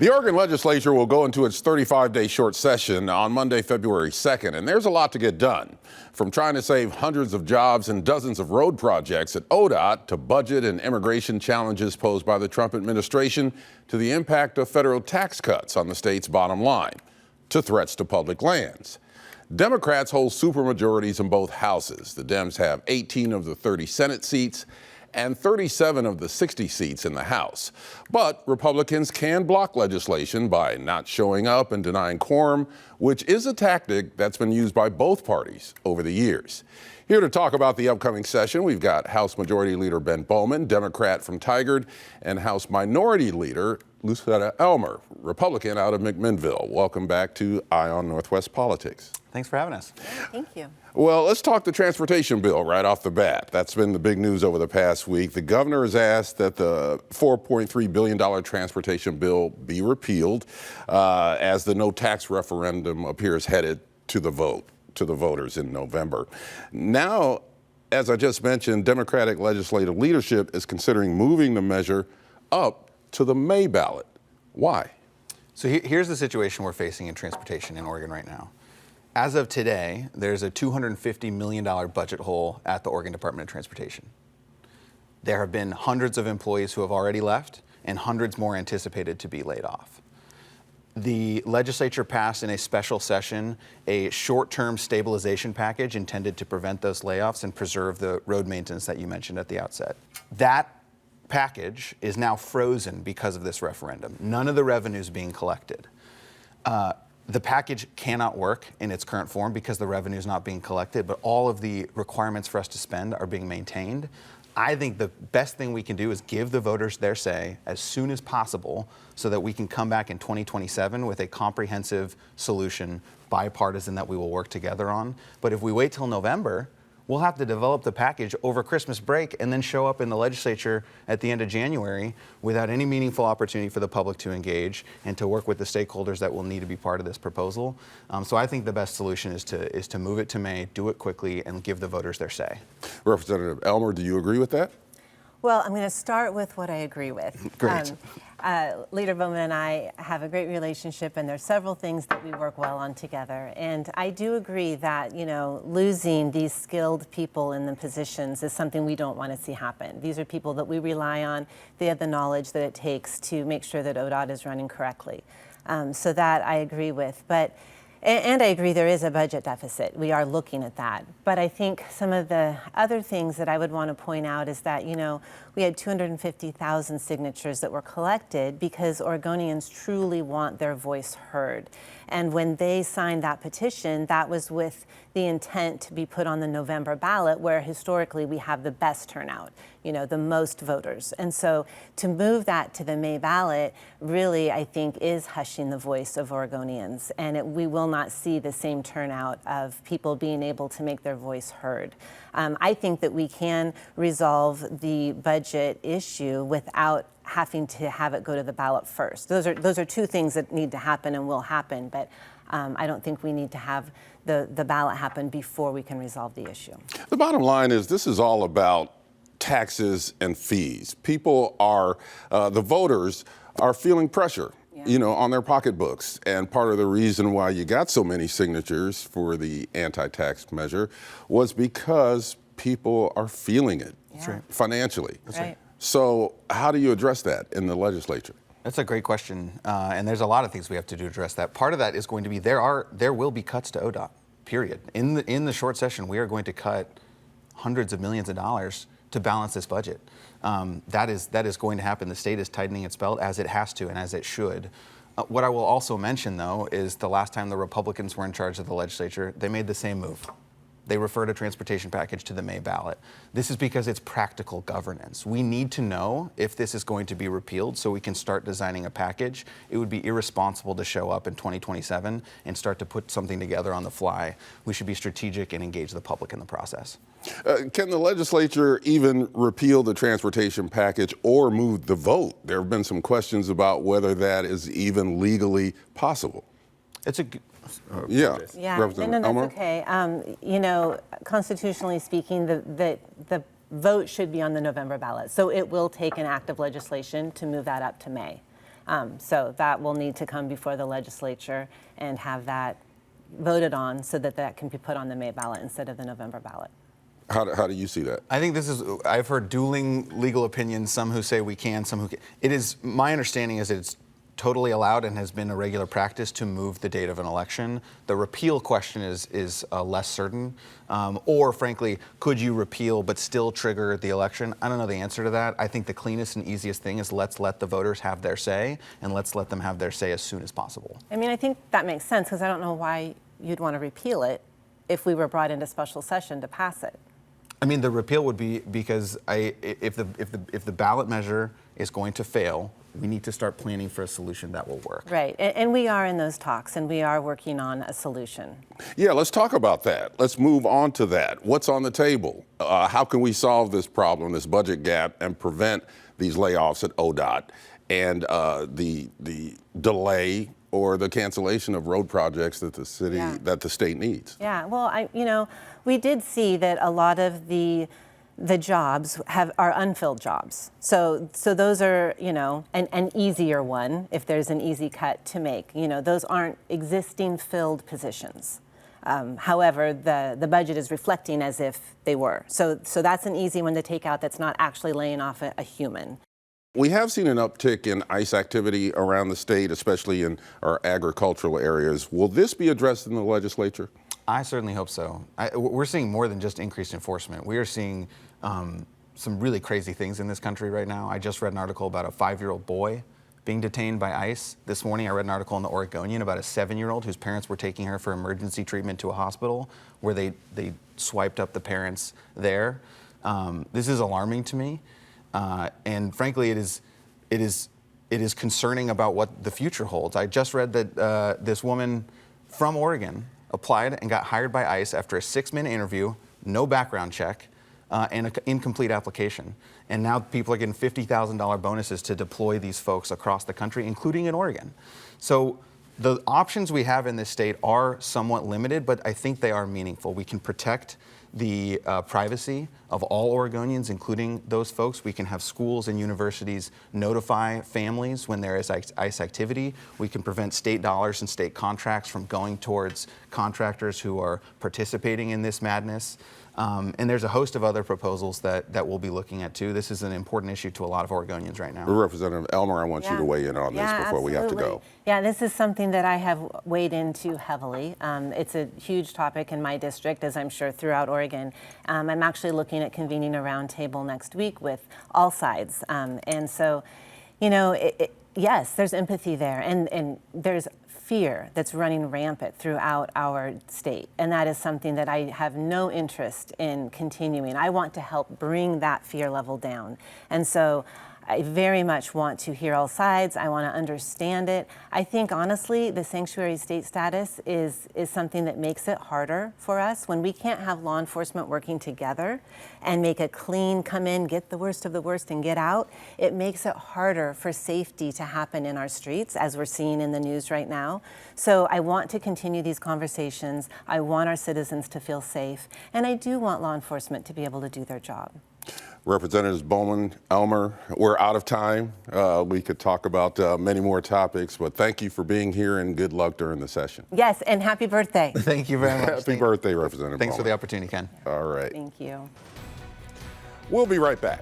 The Oregon legislature will go into its 35-day short session on Monday, February 2nd, and there's a lot to get done. From trying to save hundreds of jobs and dozens of road projects at ODOT to budget and immigration challenges posed by the Trump administration to the impact of federal tax cuts on the state's bottom line to threats to public lands. Democrats hold supermajorities in both houses. The Dems have 18 of the 30 Senate seats and 37 of the 60 seats in the House. But Republicans can block legislation by not showing up and denying quorum, which is a tactic that's been used by both parties over the years. Here to talk about the upcoming session, we've got House Majority Leader Ben Bowman, Democrat from Tigard, and House Minority Leader Lucetta Elmer, Republican out of McMinnville. Welcome back to Eye on Northwest Politics. Thanks for having us. Thank you. Well, let's talk the transportation bill right off the bat. That's been the big news over the past week. The governor has asked that the $4.3 billion transportation bill be repealed as the no tax referendum appears headed to the voters in November. Now, as I just mentioned, Democratic legislative leadership is considering moving the measure up to the May ballot. Why? So here's the situation we're facing in transportation in Oregon right now. As of today, there's a $250 million budget hole at the Oregon Department of Transportation. There have been hundreds of employees who have already left and hundreds more anticipated to be laid off. The legislature passed in a special session a short-term stabilization package intended to prevent those layoffs and preserve the road maintenance that you mentioned at the outset. That package is now frozen because of this referendum. None of the revenue is being collected. The package cannot work in its current form because the revenue is not being collected, but all of the requirements for us to spend are being maintained. I think the best thing we can do is give the voters their say as soon as possible so that we can come back in 2027 with a comprehensive solution, bipartisan, that we will work together on. But if we wait till November, we'll have to develop the package over Christmas break and then show up in the legislature at the end of January without any meaningful opportunity for the public to engage and to work with the stakeholders that will need to be part of this proposal. So I think the best solution is to move it to May, do it quickly, and give the voters their say. Representative Elmer, do you agree with that? Well, I'm going to start with what I agree with. Great. Leader Bowman and I have a great relationship, and there's several things that we work well on together. And I do agree that, losing these skilled people in the positions is something we don't want to see happen. These are people that we rely on. They have the knowledge that it takes to make sure that ODOT is running correctly. So that I agree with. And I agree there is a budget deficit. We are looking at that. But I think some of the other things that I would want to point out is that, we had 250,000 signatures that were collected because Oregonians truly want their voice heard. And when they signed that petition, that was with the intent to be put on the November ballot, where historically we have the best turnout, the most voters. And so to move that to the May ballot really, I think, is hushing the voice of Oregonians. And we will not see the same turnout of people being able to make their voice heard. I think that we can resolve the budget issue without having to have it go to the ballot first. Those are two things that need to happen and will happen, but I don't think we need to have the ballot happen before we can resolve the issue. The bottom line is this is all about taxes and fees. People are, the voters are feeling pressure, on their pocketbooks. And part of the reason why you got so many signatures for the anti-tax measure was because people are feeling it financially. That's right. So how do you address that in the legislature? That's a great question, and there's a lot of things we have to do to address that. Part of that is going to be there will be cuts to ODOT, period. In the short session, we are going to cut hundreds of millions of dollars to balance this budget. That is going to happen. The state is tightening its belt as it has to and as it should. What I will also mention, though, is the last time the Republicans were in charge of the legislature, they made the same move. They referred a transportation package to the May ballot. This is because it's practical governance. We need to know if this is going to be repealed so we can start designing a package. It would be irresponsible to show up in 2027 and start to put something together on the fly. We should be strategic and engage the public in the process. Can the legislature even repeal the transportation package or move the vote? There have been some questions about whether that is even legally possible. It's a no, that's okay. Constitutionally speaking, the vote should be on the November ballot. So it will take an act of legislation to move that up to May. So that will need to come before the legislature and have that voted on so that that can be put on the May ballot instead of the November ballot. How do you see that? I think I've heard dueling legal opinions, some who say we can, some who can't. It is, my understanding is it's totally allowed and has been a regular practice to move the date of an election. The repeal question is less certain. Or frankly, could you repeal but still trigger the election? I don't know the answer to that. I think the cleanest and easiest thing is let's let the voters have their say, and let's let them have their say as soon as possible. I mean, I think that makes sense because I don't know why you'd want to repeal it if we were brought into special session to pass it. I mean, the repeal would be because if the ballot measure is going to fail, we need to start planning for a solution that will work. Right, and we are in those talks, and we are working on a solution. Yeah, let's talk about that. Let's move on to that. What's on the table? How can we solve this problem, this budget gap, and prevent these layoffs at ODOT and the delay or the cancellation of road projects that the city, that the state needs? Yeah, well, we did see that a lot of the jobs are unfilled jobs. So those are, an easier one if there's an easy cut to make. Those aren't existing filled positions. However, the budget is reflecting as if they were. So that's an easy one to take out that's not actually laying off a human. We have seen an uptick in ICE activity around the state, especially in our agricultural areas. Will this be addressed in the legislature? I certainly hope so. We're seeing more than just increased enforcement. We are seeing some really crazy things in this country right now. I just read an article about a 5-year-old boy being detained by ICE. This morning I read an article in the Oregonian about a 7-year-old whose parents were taking her for emergency treatment to a hospital where they swiped up the parents there. This is alarming to me. And frankly, it is concerning about what the future holds. I just read that this woman from Oregon applied and got hired by ICE after a 6-minute interview, no background check, and an incomplete application. And now people are getting $50,000 bonuses to deploy these folks across the country, including in Oregon. So the options we have in this state are somewhat limited, but I think they are meaningful. We can protect the privacy of all Oregonians, including those folks. We can have schools and universities notify families when there is ICE activity. We can prevent state dollars and state contracts from going towards contractors who are participating in this madness. And there's a host of other proposals that we'll be looking at too. This is an important issue to a lot of Oregonians right now. Representative Elmer, I want you to weigh in on this before we have to go. Yeah, this is something that I have weighed into heavily. It's a huge topic in my district, as I'm sure throughout Oregon. I'm actually looking at convening a roundtable next week with all sides. And so, yes, there's empathy there, and there's fear that's running rampant throughout our state. And that is something that I have no interest in continuing. I want to help bring that fear level down. And so I very much want to hear all sides. I want to understand it. I think, honestly, the sanctuary state status is something that makes it harder for us. When we can't have law enforcement working together and make a clean come in, get the worst of the worst, and get out, it makes it harder for safety to happen in our streets, as we're seeing in the news right now. So I want to continue these conversations. I want our citizens to feel safe. And I do want law enforcement to be able to do their job. Representatives Bowman, Elmer, we're out of time. We could talk about many more topics, but thank you for being here and good luck during the session. Yes, and happy birthday. Thank you very much. Happy birthday, Representative Thanks Bowman. for the opportunity, Ken. All right. Thank you. We'll be right back.